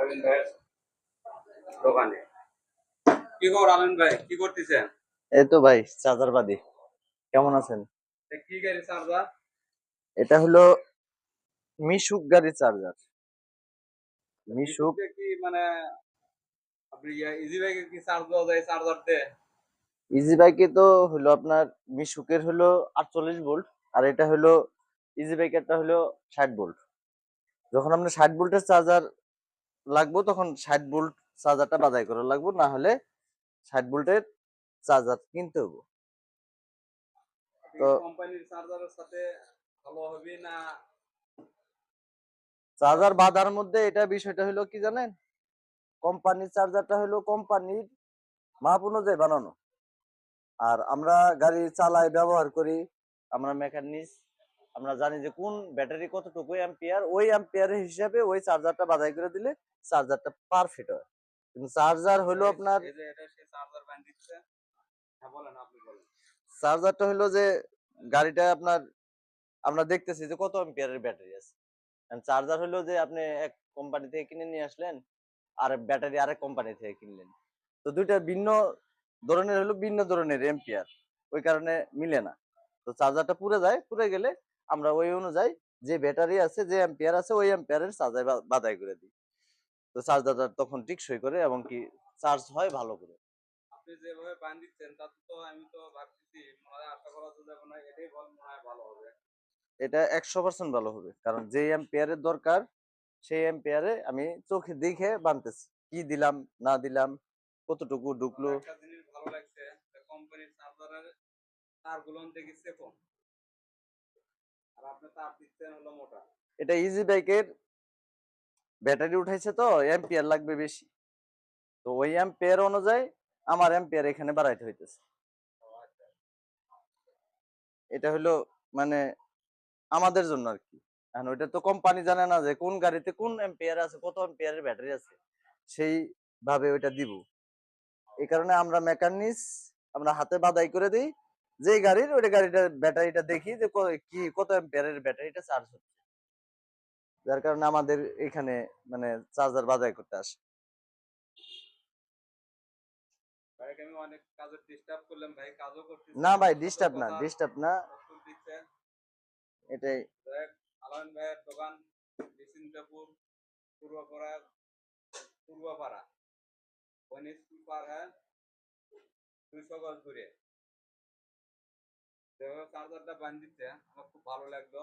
আলামিন ভাইয়ের দোকানে। কি খবর আলামিন ভাই, কি করতেছেন? এই তো ভাই চার্জারবাদী। কেমন আছেন? কি গাড়ি চার্জার? এটা হলো মিশুক গাড়ির চার্জার। মিশুক মিশুকে কি মানে আপনি ইজি বাইকে কি চার্জ দেওয়া যায় চার্জার দিয়ে? ইজি বাইকে তো হলো আপনার মিশুকের হলো 48 ভোল্ট, আর এটা হলো ইজি বাইকেরটা হলো 60 ভোল্ট। যখন আপনার 60 ভোল্টের চার্জার লাগবে তখন 60 ভোল্ট চার্জারটা বাছাই করা লাগবে, না হলে 60 ভোল্টের চার্জার কিনতে হবে। তো কোম্পানির চার্জারের সাথে ভালো হবে না? চার্জার বাঁধার মধ্যে এটা বিষয়টা হলো কি জানেন, কোম্পানির চার্জারটা হলো কোম্পানির মাপ অনুযায়ী বানানো, আর আমরা গাড়ি চালাই ব্যবহার করি, আমরা মেকানিক্স, আমরা জানি যে কোন ব্যাটারি কতটুকু অ্যাম্পিয়ার, ওই অ্যাম্পিয়ারের হিসাবে ওই চার্জারটা বাছাই করে দিলে চার্জারটা পারফেক্ট হয়। কিন্তু চার্জার হলো আপনার এই যে এটা সে চার্জার ব্যান্ড দিচ্ছে। হ্যাঁ বলেন, আপনি বলেন। চার্জারটা হলো যে গাড়িটা আপনার আমরা দেখতেছি যে কত অ্যাম্পিয়ারের ব্যাটারি আছে। চার্জার হলো যে আপনি এক কোম্পানি থেকে কিনে নিয়ে আসলেন, আর ব্যাটারি আরেক কোম্পানি থেকে কিনলেন, তো দুইটা ভিন্ন ধরনের হলো ভিন্ন ধরনের এম্পিয়ার, ওই কারণে মিলে না। তো চার্জারটা পুড়ে যায়, পুড়ে গেলে আমরা ওই অনুযায়ী যে ব্যাটারি আছে, যে এম্পিয়ার আছে, ওই এম্পিয়ারের চার্জার বাদাই করে দিই। তো চার্জারটা তখন টিকসই করে এবং কি চার্জ হয় ভালো করে। আপনি যেভাবে ব্যান্ড দিচ্ছেন তাতে তো আমি তো ভাবতেছি মনে হয় আশা করা যাবে না, এটাই মনে হয় ভালো হবে। এটা 100% ভালো হবে, কারণ যে এম্পিয়ারের দরকার সেই এম্পিয়ারে আমি চোখে দেখে বানতেছি কি দিলাম না দিলাম, কতটুকু ঢুকলো। একটা জিনিস ভালো লাগছে, কোম্পানির চার্জারের তারগুলো দেখি কম, আর আপনি তার দিচ্ছেন হলো মোটা। এটা ইজি বাইকের ব্যাটারি উঠাইছে তো এম্পিয়ার লাগবে বেশি, তো ওই এম্পিয়ার অনুযায়ী আমার এম্পিয়ার এখানে বাড়াইতে হইতেছে। এটা হলো মানে আমাদের জন্য আর কি। এখন ওইটা তো কোম্পানি জানে না যে কোন গাড়িতে কোন এম্পিয়ার আছে, কত এম্পিয়ারের ব্যাটারি আছে, সেই ভাবে ওইটা দিব। এই কারণে আমরা মেকানিক্স আমরা হাতে বাদাই করে দিই, যে গাড়ির ওইটা গাড়িটার ব্যাটারিটা দেখি যে কি কত এম্পিয়ারের ব্যাটারিটা চার্জ হচ্ছে, যার কারণে আমাদের এখানে মানে চার্জার বাদাই করতে আসে। ভাইকে আমি অনেক কাজে ডিস্টার্ব করলাম, ভাই কাজও না করতেছেন, ভাই আমার সাথেও ডিস্টার্ব না, কথা ডিস্টার্ব না, দিচ্ছেন। এটাই। দেখ, আলামিন ভাইয়ের দোকান বিসিন্দ্রপুর পূর্বপাড়া, পূর্বপাড়া ওই স্কুল পার হ্যাঁ 200 গজ দূরে। যেভাবে চার্জারটা বান্ধিচ্ছে আমার খুব ভালো লাগলো।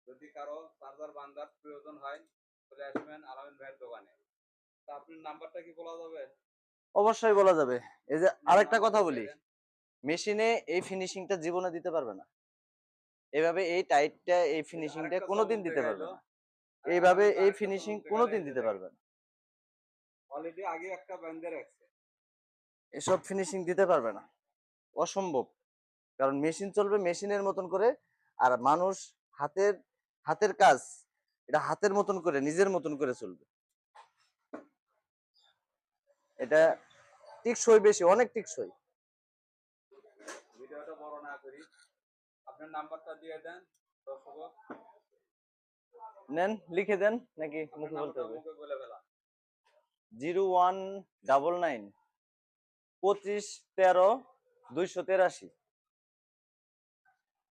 যদি কারো চার্জার বান্ধার প্রয়োজন হয় চলে আসবেন আলামিন ভাইয়ের দোকানে। তা আপনার নাম্বারটা কি বলা যাবে? অবশ্যই বলা যাবে। এই যে আপনার আরেকটা কথা নাম্বারটা দিয়ে বলি, দেন। মেশিনে এই ফিনিশিংটা জীবনে দিতে পারবে না, এভাবে এই টাইটটা এই ফিনিশিংটা আরেকটা কোনোদিন চমক দিতে দেখা পারবে এলো, না, এইভাবে আলামিন ভাই এই আরেকটা ফিনিশিং চমক দেখালো, কোনোদিন এই যে দিতে দেখেন পারবে না। অলরেডি আগে একটা বান্ধে রাখছে। এসব ফিনিশিং দিতে পারবে না, অসম্ভব। কারণ মেশিন চলবে মেশিনের মতন করে, আর মানুষ হাতের হাতের কাজ এটা হাতের মতন করে নিজের মতন করে চলবে। এটা টিকসই বেশি, অনেক টিকসই। ভিডিওটা বড় না করি, আপনার নাম্বারটা দিয়ে দেন দর্শক। নেন লিখে দেন নাকি আপনার মুখে বলতে নাম্বারটা হবে? মুখে বলে ফেলা। 0199 25 13 283।